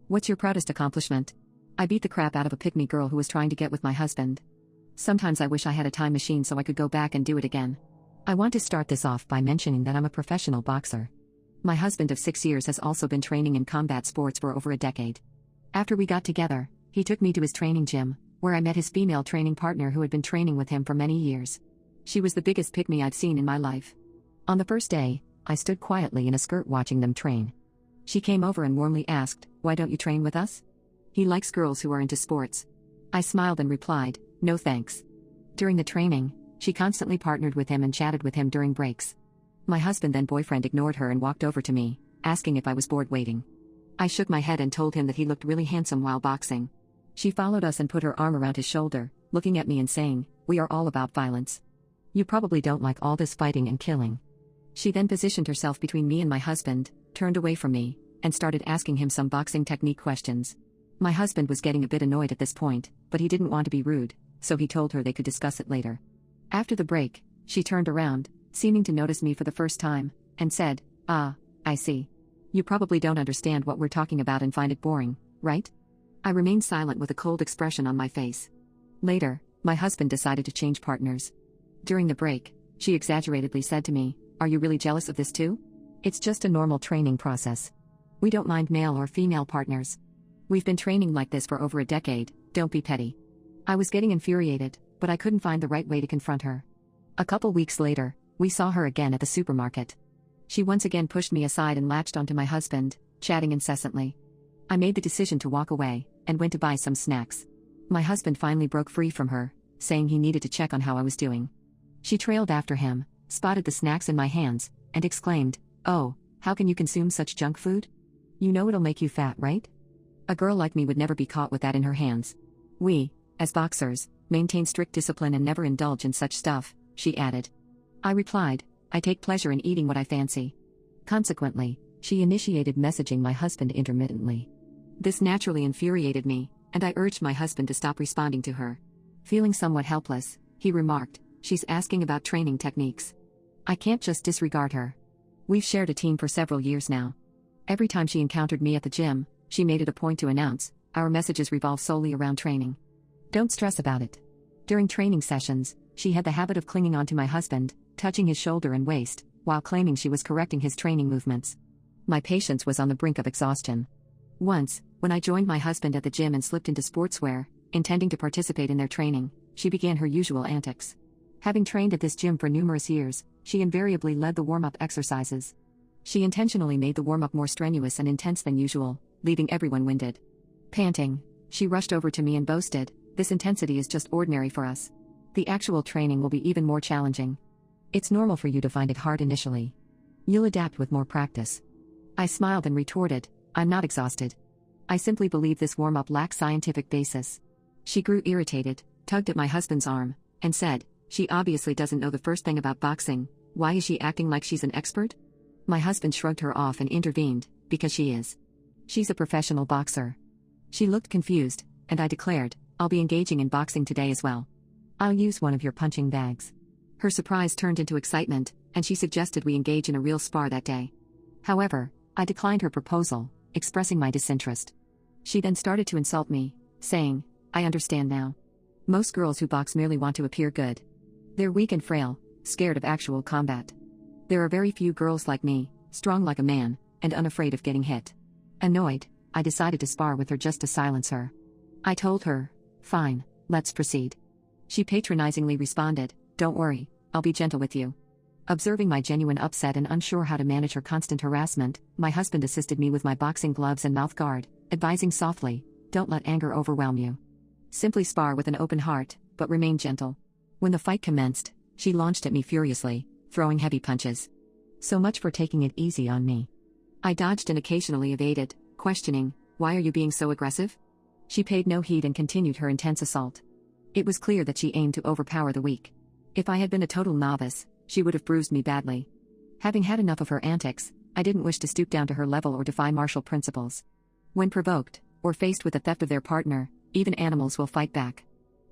What's your proudest accomplishment? I beat the crap out of a pick-me girl who was trying to get with my husband. Sometimes I wish I had a time machine so I could go back and do it again. I want to start this off by mentioning that I'm a professional boxer. My husband of 6 years has also been training in combat sports for over a decade. After we got together, he took me to his training gym, where I met his female training partner who had been training with him for many years. She was the biggest pick-me I've seen in my life. On the first day, I stood quietly in a skirt watching them train. She came over and warmly asked, "Why don't you train with us?" He likes girls who are into sports. I smiled and replied, "No thanks." During the training, she constantly partnered with him and chatted with him during breaks. My husband then boyfriend ignored her and walked over to me, asking if I was bored waiting. I shook my head and told him that he looked really handsome while boxing. She followed us and put her arm around his shoulder, looking at me and saying, "We are all about violence. You probably don't like all this fighting and killing." She then positioned herself between me and my husband, turned away from me, and started asking him some boxing technique questions. My husband was getting a bit annoyed at this point, but he didn't want to be rude, so he told her they could discuss it later. After the break, she turned around, seeming to notice me for the first time, and said, "Ah, I see. You probably don't understand what we're talking about and find it boring, right?" I remained silent with a cold expression on my face. Later, my husband decided to change partners. During the break, she exaggeratedly said to me, "Are you really jealous of this too? It's just a normal training process. We don't mind male or female partners. We've been training like this for over a decade, don't be petty." I was getting infuriated, but I couldn't find the right way to confront her. A couple weeks later, we saw her again at the supermarket. She once again pushed me aside and latched onto my husband, chatting incessantly. I made the decision to walk away, and went to buy some snacks. My husband finally broke free from her, saying he needed to check on how I was doing. She trailed after him, spotted the snacks in my hands, and exclaimed, "Oh, how can you consume such junk food? You know it'll make you fat, right? A girl like me would never be caught with that in her hands. We, as boxers, maintain strict discipline and never indulge in such stuff," she added. I replied, "I take pleasure in eating what I fancy." Consequently, she initiated messaging my husband intermittently. This naturally infuriated me, and I urged my husband to stop responding to her. Feeling somewhat helpless, he remarked, "She's asking about training techniques. I can't just disregard her. We've shared a team for several years now. Every time she encountered me at the gym, she made it a point to announce, our messages revolve solely around training. Don't stress about it." During training sessions, she had the habit of clinging onto my husband, touching his shoulder and waist, while claiming she was correcting his training movements. My patience was on the brink of exhaustion. Once, when I joined my husband at the gym and slipped into sportswear, intending to participate in their training, she began her usual antics. Having trained at this gym for numerous years, she invariably led the warm-up exercises. She intentionally made the warm-up more strenuous and intense than usual, leaving everyone winded. Panting, she rushed over to me and boasted, "This intensity is just ordinary for us. The actual training will be even more challenging. It's normal for you to find it hard initially. You'll adapt with more practice." I smiled and retorted, "I'm not exhausted. I simply believe this warm-up lacks scientific basis." She grew irritated, tugged at my husband's arm, and said, "She obviously doesn't know the first thing about boxing. Why is she acting like she's an expert?" My husband shrugged her off and intervened, "Because she is. She's a professional boxer." She looked confused, and I declared, "I'll be engaging in boxing today as well. I'll use one of your punching bags." Her surprise turned into excitement, and she suggested we engage in a real spar that day. However, I declined her proposal, expressing my disinterest. She then started to insult me, saying, "I understand now. Most girls who box merely want to appear good. They're weak and frail, scared of actual combat. There are very few girls like me, strong like a man, and unafraid of getting hit." Annoyed, I decided to spar with her just to silence her. I told her, "Fine, let's proceed." She patronizingly responded, "Don't worry, I'll be gentle with you." Observing my genuine upset and unsure how to manage her constant harassment, my husband assisted me with my boxing gloves and mouth guard, advising softly, "Don't let anger overwhelm you. Simply spar with an open heart, but remain gentle." When the fight commenced, she launched at me furiously, throwing heavy punches. So much for taking it easy on me. I dodged and occasionally evaded, questioning, "Why are you being so aggressive?" She paid no heed and continued her intense assault. It was clear that she aimed to overpower the weak. If I had been a total novice, she would have bruised me badly. Having had enough of her antics, I didn't wish to stoop down to her level or defy martial principles. When provoked, or faced with the theft of their partner, even animals will fight back.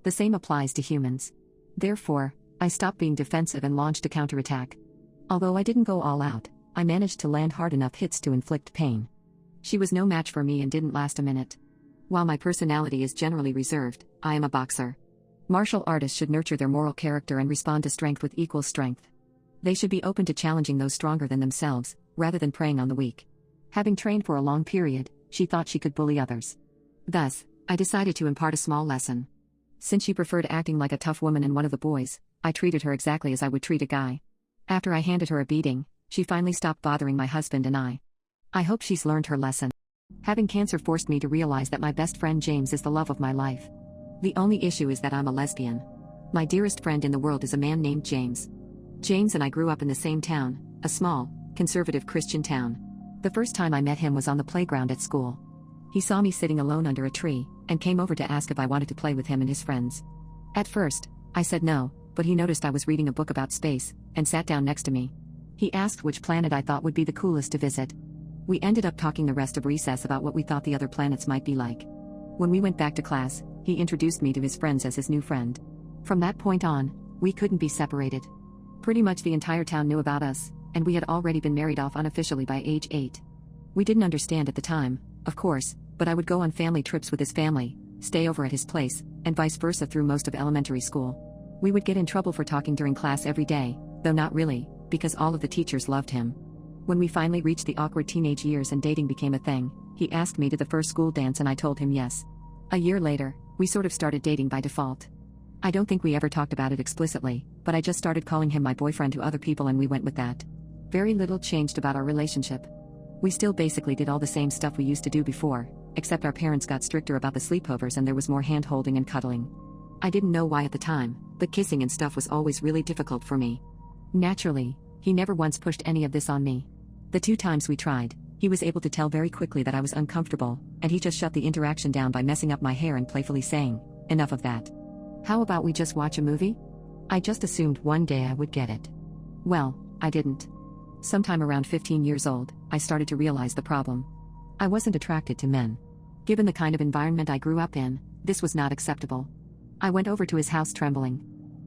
The same applies to humans. Therefore, I stopped being defensive and launched a counterattack. Although I didn't go all out, I managed to land hard enough hits to inflict pain. She was no match for me and didn't last a minute. While my personality is generally reserved, I am a boxer. Martial artists should nurture their moral character and respond to strength with equal strength. They should be open to challenging those stronger than themselves, rather than preying on the weak. Having trained for a long period, she thought she could bully others. Thus, I decided to impart a small lesson. Since she preferred acting like a tough woman and one of the boys, I treated her exactly as I would treat a guy. After I handed her a beating, she finally stopped bothering my husband and I. I hope she's learned her lesson. Having cancer forced me to realize that my best friend James is the love of my life. The only issue is that I'm a lesbian. My dearest friend in the world is a man named James. James and I grew up in the same town, a small, conservative Christian town. The first time I met him was on the playground at school. He saw me sitting alone under a tree, and came over to ask if I wanted to play with him and his friends. At first, I said no, but he noticed I was reading a book about space, and sat down next to me. He asked which planet I thought would be the coolest to visit. We ended up talking the rest of recess about what we thought the other planets might be like. When we went back to class, he introduced me to his friends as his new friend. From that point on, we couldn't be separated. Pretty much the entire town knew about us, and we had already been married off unofficially by age 8. We didn't understand at the time, of course, but I would go on family trips with his family, stay over at his place, and vice versa through most of elementary school. We would get in trouble for talking during class every day, though not really, because all of the teachers loved him. When we finally reached the awkward teenage years and dating became a thing, he asked me to the first school dance and I told him yes. A year later, we sort of started dating by default. I don't think we ever talked about it explicitly, but I just started calling him my boyfriend to other people and we went with that. Very little changed about our relationship. We still basically did all the same stuff we used to do before, except our parents got stricter about the sleepovers and there was more hand-holding and cuddling. I didn't know why at the time, but kissing and stuff was always really difficult for me. Naturally, he never once pushed any of this on me. The 2 times we tried, he was able to tell very quickly that I was uncomfortable, and he just shut the interaction down by messing up my hair and playfully saying, "Enough of that. How about we just watch a movie?" I just assumed one day I would get it. Well, I didn't. Sometime around 15 years old, I started to realize the problem. I wasn't attracted to men. Given the kind of environment I grew up in, this was not acceptable. I went over to his house trembling.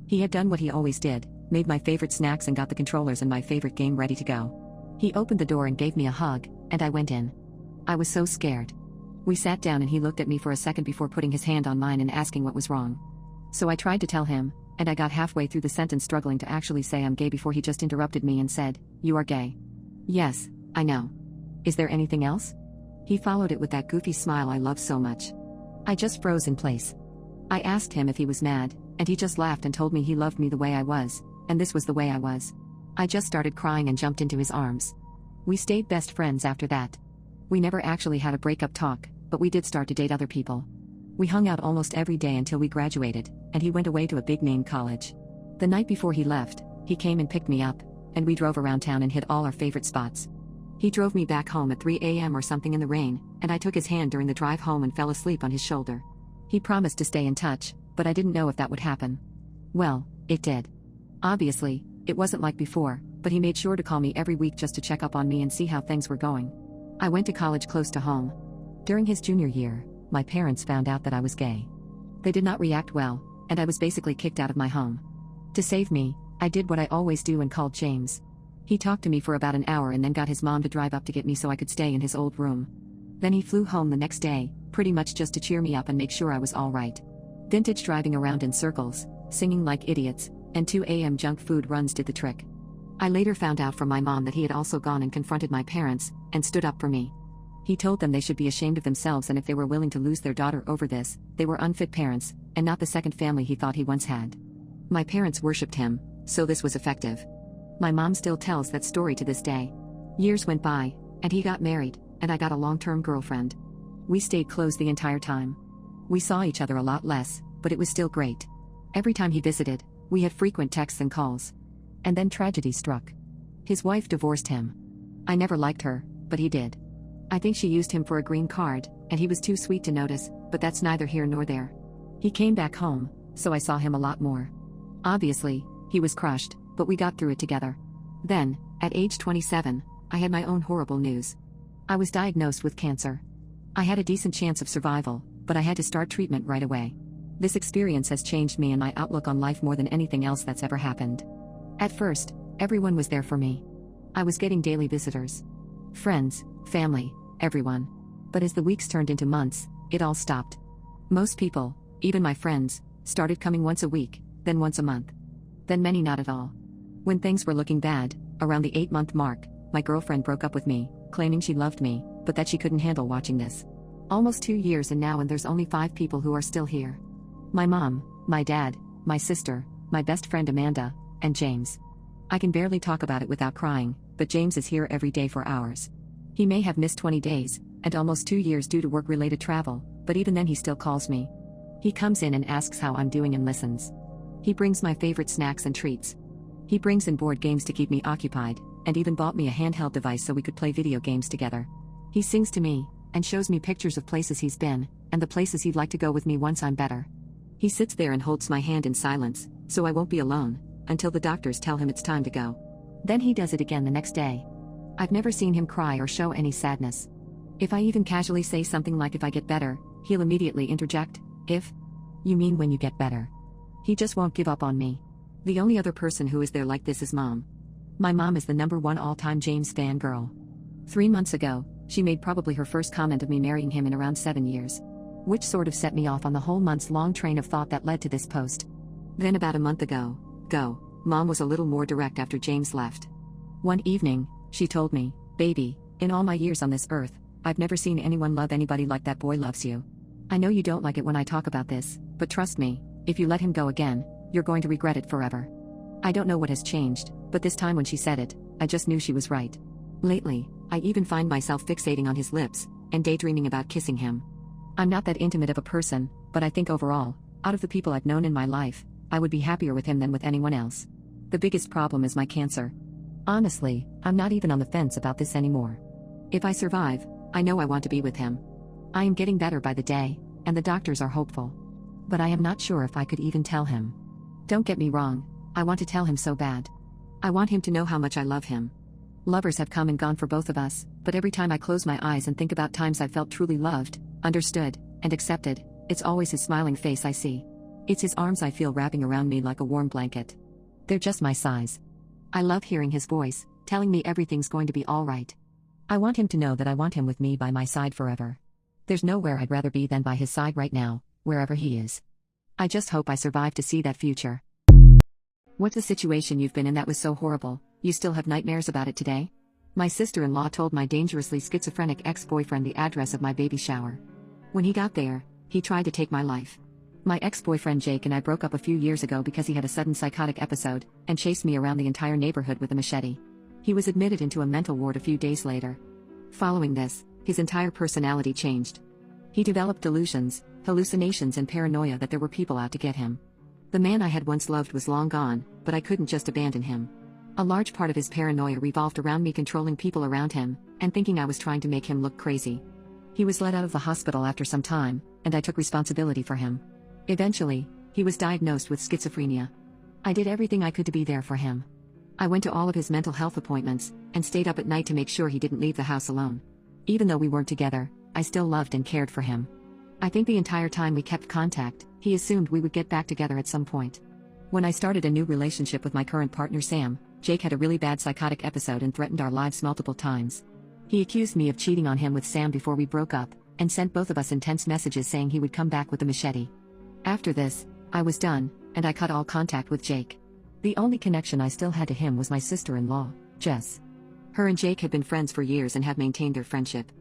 He had done what he always did, made my favorite snacks and got the controllers and my favorite game ready to go. He opened the door and gave me a hug, and I went in. I was so scared. We sat down and he looked at me for a second before putting his hand on mine and asking what was wrong. So I tried to tell him, and I got halfway through the sentence struggling to actually say I'm gay before he just interrupted me and said, "You are gay." "Yes, I know. Is there anything else?" He followed it with that goofy smile I love so much. I just froze in place. I asked him if he was mad, and he just laughed and told me he loved me the way I was, and this was the way I was. I just started crying and jumped into his arms. We stayed best friends after that. We never actually had a breakup talk, but we did start to date other people. We hung out almost every day until we graduated, and he went away to a big-name college. The night before he left, he came and picked me up, and we drove around town and hit all our favorite spots. He drove me back home at 3 a.m. or something in the rain, and I took his hand during the drive home and fell asleep on his shoulder. He promised to stay in touch, but I didn't know if that would happen. Well, it did. Obviously, it wasn't like before, but he made sure to call me every week just to check up on me and see how things were going. I went to college close to home. During his junior year, my parents found out that I was gay. They did not react well, and I was basically kicked out of my home. To save me, I did what I always do and called James. He talked to me for about an hour and then got his mom to drive up to get me so I could stay in his old room. Then he flew home the next day, pretty much just to cheer me up and make sure I was all right. Vintage driving around in circles, singing like idiots, and 2 a.m. junk food runs did the trick. I later found out from my mom that he had also gone and confronted my parents, and stood up for me. He told them they should be ashamed of themselves and if they were willing to lose their daughter over this, they were unfit parents, and not the second family he thought he once had. My parents worshipped him, so this was effective. My mom still tells that story to this day. Years went by, and he got married, and I got a long-term girlfriend. We stayed close the entire time. We saw each other a lot less, but it was still great. Every time he visited, we had frequent texts and calls. And then tragedy struck. His wife divorced him. I never liked her, but he did. I think she used him for a green card, and he was too sweet to notice, but that's neither here nor there. He came back home, so I saw him a lot more. Obviously, he was crushed, but we got through it together. Then, at age 27, I had my own horrible news. I was diagnosed with cancer. I had a decent chance of survival, but I had to start treatment right away. This experience has changed me and my outlook on life more than anything else that's ever happened. At first, everyone was there for me. I was getting daily visitors. Friends, family, everyone. But as the weeks turned into months, it all stopped. Most people, even my friends, started coming once a week, then once a month. Then many not at all. When things were looking bad, around the 8-month mark, my girlfriend broke up with me, claiming she loved me, but that she couldn't handle watching this. Almost 2 years and now, and there's only 5 people who are still here. My mom, my dad, my sister, my best friend Amanda, and James. I can barely talk about it without crying, but James is here every day for hours. He may have missed 20 days, and almost 2 years due to work-related travel, but even then he still calls me. He comes in and asks how I'm doing and listens. He brings my favorite snacks and treats. He brings in board games to keep me occupied, and even bought me a handheld device so we could play video games together. He sings to me, and shows me pictures of places he's been, and the places he'd like to go with me once I'm better. He sits there and holds my hand in silence, so I won't be alone, until the doctors tell him it's time to go. Then he does it again the next day. I've never seen him cry or show any sadness. If I even casually say something like if I get better, he'll immediately interject, "If? You mean when you get better?" He just won't give up on me. The only other person who is there like this is Mom. My mom is the #1 all-time James fangirl. 3 months ago, she made probably her first comment of me marrying him in around 7 years. Which sort of set me off on the whole months-long train of thought that led to this post. Then about a month ago, Mom was a little more direct after James left. One evening, she told me, "Baby, in all my years on this earth, I've never seen anyone love anybody like that boy loves you. I know you don't like it when I talk about this, but trust me, if you let him go again, you're going to regret it forever." I don't know what has changed, but this time when she said it, I just knew she was right. Lately, I even find myself fixating on his lips, and daydreaming about kissing him. I'm not that intimate of a person, but I think overall, out of the people I've known in my life, I would be happier with him than with anyone else. The biggest problem is my cancer. Honestly, I'm not even on the fence about this anymore. If I survive, I know I want to be with him. I am getting better by the day, and the doctors are hopeful. But I am not sure if I could even tell him. Don't get me wrong, I want to tell him so bad. I want him to know how much I love him. Lovers have come and gone for both of us, but every time I close my eyes and think about times I felt truly loved, understood, and accepted, it's always his smiling face I see. It's his arms I feel wrapping around me like a warm blanket. They're just my size. I love hearing his voice, telling me everything's going to be all right. I want him to know that I want him with me by my side forever. There's nowhere I'd rather be than by his side right now, wherever he is. I just hope I survive to see that future. What's the situation you've been in that was so horrible, you still have nightmares about it today? My sister-in-law told my dangerously schizophrenic ex-boyfriend the address of my baby shower. When he got there, he tried to take my life. My ex-boyfriend Jake and I broke up a few years ago because he had a sudden psychotic episode, and chased me around the entire neighborhood with a machete. He was admitted into a mental ward a few days later. Following this, his entire personality changed. He developed delusions, hallucinations and paranoia that there were people out to get him. The man I had once loved was long gone, but I couldn't just abandon him. A large part of his paranoia revolved around me controlling people around him, and thinking I was trying to make him look crazy. He was let out of the hospital after some time, and I took responsibility for him. Eventually, he was diagnosed with schizophrenia. I did everything I could to be there for him. I went to all of his mental health appointments, and stayed up at night to make sure he didn't leave the house alone. Even though we weren't together, I still loved and cared for him. I think the entire time we kept contact, he assumed we would get back together at some point. When I started a new relationship with my current partner Sam, Jake had a really bad psychotic episode and threatened our lives multiple times. He accused me of cheating on him with Sam before we broke up, and sent both of us intense messages saying he would come back with a machete. After this, I was done, and I cut all contact with Jake. The only connection I still had to him was my sister-in-law, Jess. Her and Jake had been friends for years and have maintained their friendship.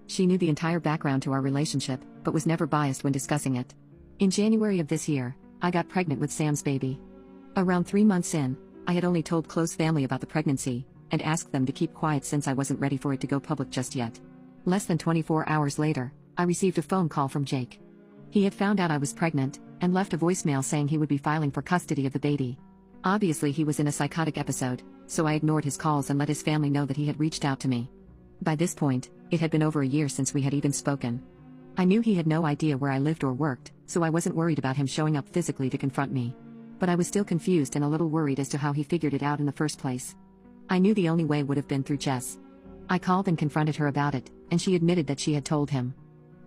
She knew the entire background to our relationship, but was never biased when discussing it. In January of this year, I got pregnant with Sam's baby. Around 3 months in, I had only told close family about the pregnancy, and asked them to keep quiet since I wasn't ready for it to go public just yet. Less than 24 hours later, I received a phone call from Jake. He had found out I was pregnant, and left a voicemail saying he would be filing for custody of the baby. Obviously he was in a psychotic episode, so I ignored his calls and let his family know that he had reached out to me. By this point, it had been over a year since we had even spoken. I knew he had no idea where I lived or worked, so I wasn't worried about him showing up physically to confront me. But I was still confused and a little worried as to how he figured it out in the first place. I knew the only way would have been through Jess. I called and confronted her about it, and she admitted that she had told him.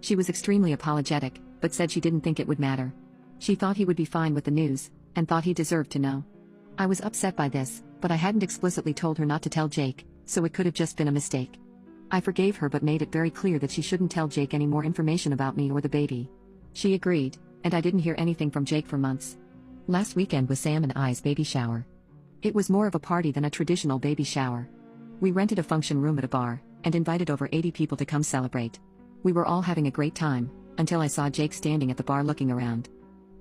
She was extremely apologetic, but said she didn't think it would matter. She thought he would be fine with the news, and thought he deserved to know. I was upset by this, but I hadn't explicitly told her not to tell Jake, so it could have just been a mistake. I forgave her but made it very clear that she shouldn't tell Jake any more information about me or the baby. She agreed, and I didn't hear anything from Jake for months. Last weekend was Sam and I's baby shower. It was more of a party than a traditional baby shower. We rented a function room at a bar, and invited over 80 people to come celebrate. We were all having a great time, until I saw Jake standing at the bar looking around.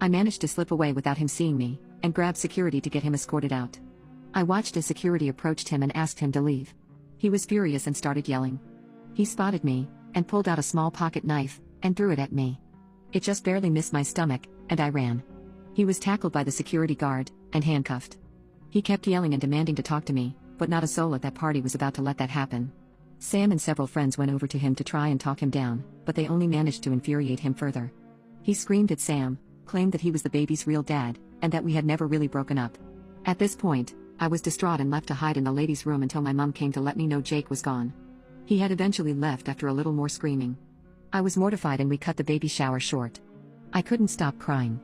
I managed to slip away without him seeing me, and grabbed security to get him escorted out. I watched as security approached him and asked him to leave. He was furious and started yelling. He spotted me, and pulled out a small pocket knife, and threw it at me. It just barely missed my stomach, and I ran. He was tackled by the security guard, and handcuffed. He kept yelling and demanding to talk to me, but not a soul at that party was about to let that happen. Sam and several friends went over to him to try and talk him down, but they only managed to infuriate him further. He screamed at Sam, claimed that he was the baby's real dad, and that we had never really broken up. At this point, I was distraught and left to hide in the ladies' room until my mom came to let me know Jake was gone. He had eventually left after a little more screaming. I was mortified and we cut the baby shower short. I couldn't stop crying.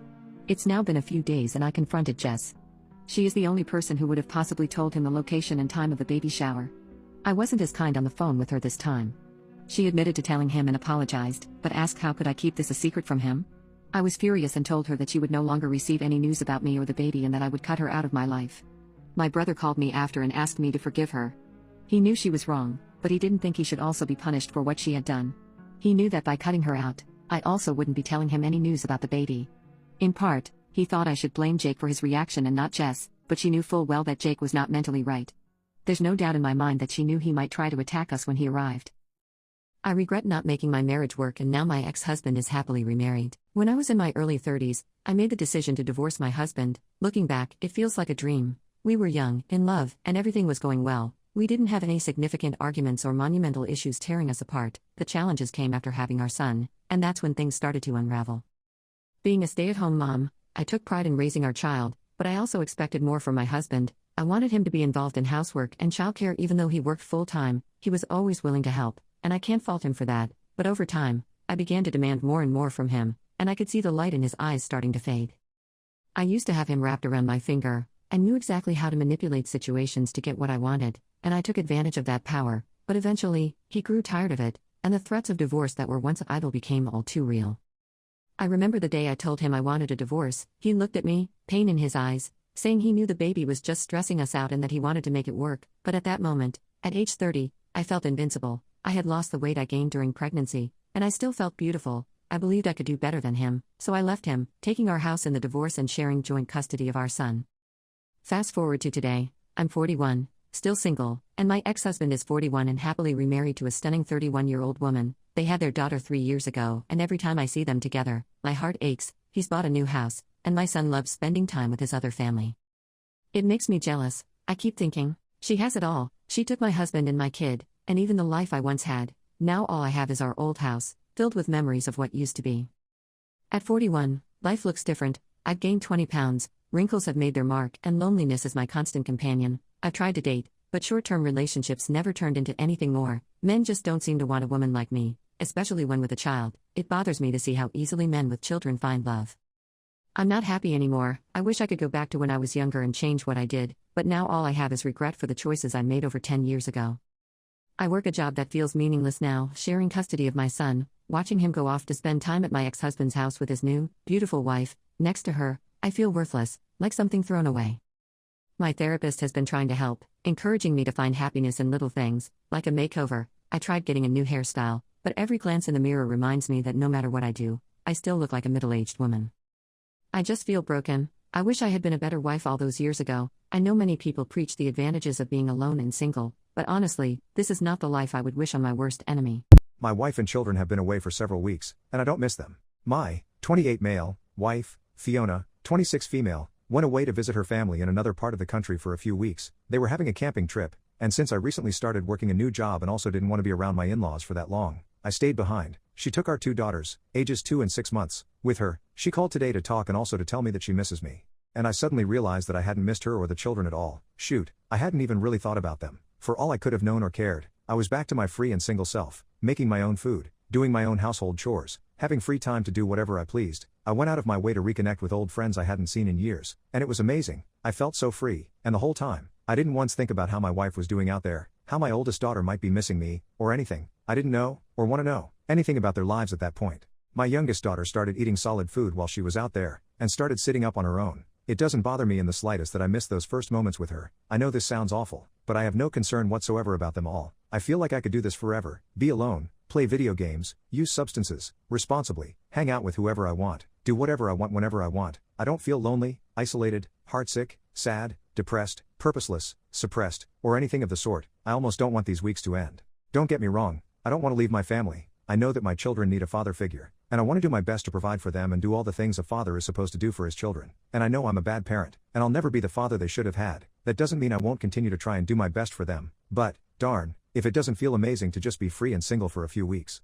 It's now been a few days and I confronted Jess. She is the only person who would have possibly told him the location and time of the baby shower. I wasn't as kind on the phone with her this time. She admitted to telling him and apologized, but asked how could I keep this a secret from him? I was furious and told her that she would no longer receive any news about me or the baby and that I would cut her out of my life. My brother called me after and asked me to forgive her. He knew she was wrong, but he didn't think he should also be punished for what she had done. He knew that by cutting her out, I also wouldn't be telling him any news about the baby. In part, he thought I should blame Jake for his reaction and not Jess, but she knew full well that Jake was not mentally right. There's no doubt in my mind that she knew he might try to attack us when he arrived. I regret not making my marriage work and now my ex-husband is happily remarried. When I was in my early 30s, I made the decision to divorce my husband. Looking back, it feels like a dream. We were young, in love, and everything was going well. We didn't have any significant arguments or monumental issues tearing us apart. The challenges came after having our son, and that's when things started to unravel. Being a stay-at-home mom, I took pride in raising our child, but I also expected more from my husband. I wanted him to be involved in housework and childcare even though he worked full-time. He was always willing to help, and I can't fault him for that, but over time, I began to demand more and more from him, and I could see the light in his eyes starting to fade. I used to have him wrapped around my finger. I knew exactly how to manipulate situations to get what I wanted, and I took advantage of that power, but eventually, he grew tired of it, and the threats of divorce that were once idle became all too real. I remember the day I told him I wanted a divorce. He looked at me, pain in his eyes, saying he knew the baby was just stressing us out and that he wanted to make it work, but at that moment, at age 30, I felt invincible. I had lost the weight I gained during pregnancy, and I still felt beautiful. I believed I could do better than him, so I left him, taking our house in the divorce and sharing joint custody of our son. Fast forward to today, I'm 41, still single, and my ex-husband is 41 and happily remarried to a stunning 31-year-old woman. They had their daughter 3 years ago, and every time I see them together, my heart aches. He's bought a new house, and my son loves spending time with his other family. It makes me jealous. I keep thinking, she has it all. She took my husband and my kid, and even the life I once had. Now all I have is our old house, filled with memories of what used to be. At 41, life looks different. I've gained 20 pounds, wrinkles have made their mark, and loneliness is my constant companion. I've tried to date, but short-term relationships never turned into anything more. Men just don't seem to want a woman like me, especially one with a child. It bothers me to see how easily men with children find love. I'm not happy anymore. I wish I could go back to when I was younger and change what I did, but now all I have is regret for the choices I made over 10 years ago. I work a job that feels meaningless now, sharing custody of my son, watching him go off to spend time at my ex-husband's house with his new, beautiful wife. Next to her, I feel worthless, like something thrown away. My therapist has been trying to help, encouraging me to find happiness in little things, like a makeover. I tried getting a new hairstyle, but every glance in the mirror reminds me that no matter what I do, I still look like a middle-aged woman. I just feel broken. I wish I had been a better wife all those years ago. I know many people preach the advantages of being alone and single, but honestly, this is not the life I would wish on my worst enemy. My wife and children have been away for several weeks, and I don't miss them. My 28 male wife, Fiona, 26 female, went away to visit her family in another part of the country for a few weeks. They were having a camping trip, and since I recently started working a new job and also didn't want to be around my in-laws for that long, I stayed behind. She took our 2 daughters, ages 2 and 6 months, with her. She called today to talk and also to tell me that she misses me. And I suddenly realized that I hadn't missed her or the children at all. Shoot, I hadn't even really thought about them. For all I could have known or cared, I was back to my free and single self, making my own food, doing my own household chores, having free time to do whatever I pleased. I went out of my way to reconnect with old friends I hadn't seen in years, and it was amazing. I felt so free, and the whole time, I didn't once think about how my wife was doing out there, how my oldest daughter might be missing me, or anything. I didn't know, or want to know, anything about their lives at that point. My youngest daughter started eating solid food while she was out there, and started sitting up on her own. It doesn't bother me in the slightest that I missed those first moments with her. I know this sounds awful, but I have no concern whatsoever about them all. I feel like I could do this forever, be alone, play video games, use substances, responsibly, hang out with whoever I want, do whatever I want whenever I want. I don't feel lonely, isolated, heartsick, sad, depressed, purposeless, suppressed, or anything of the sort. I almost don't want these weeks to end. Don't get me wrong, I don't want to leave my family. I know that my children need a father figure, and I want to do my best to provide for them and do all the things a father is supposed to do for his children. And I know I'm a bad parent, and I'll never be the father they should have had. That doesn't mean I won't continue to try and do my best for them, but, darn, if it doesn't feel amazing to just be free and single for a few weeks.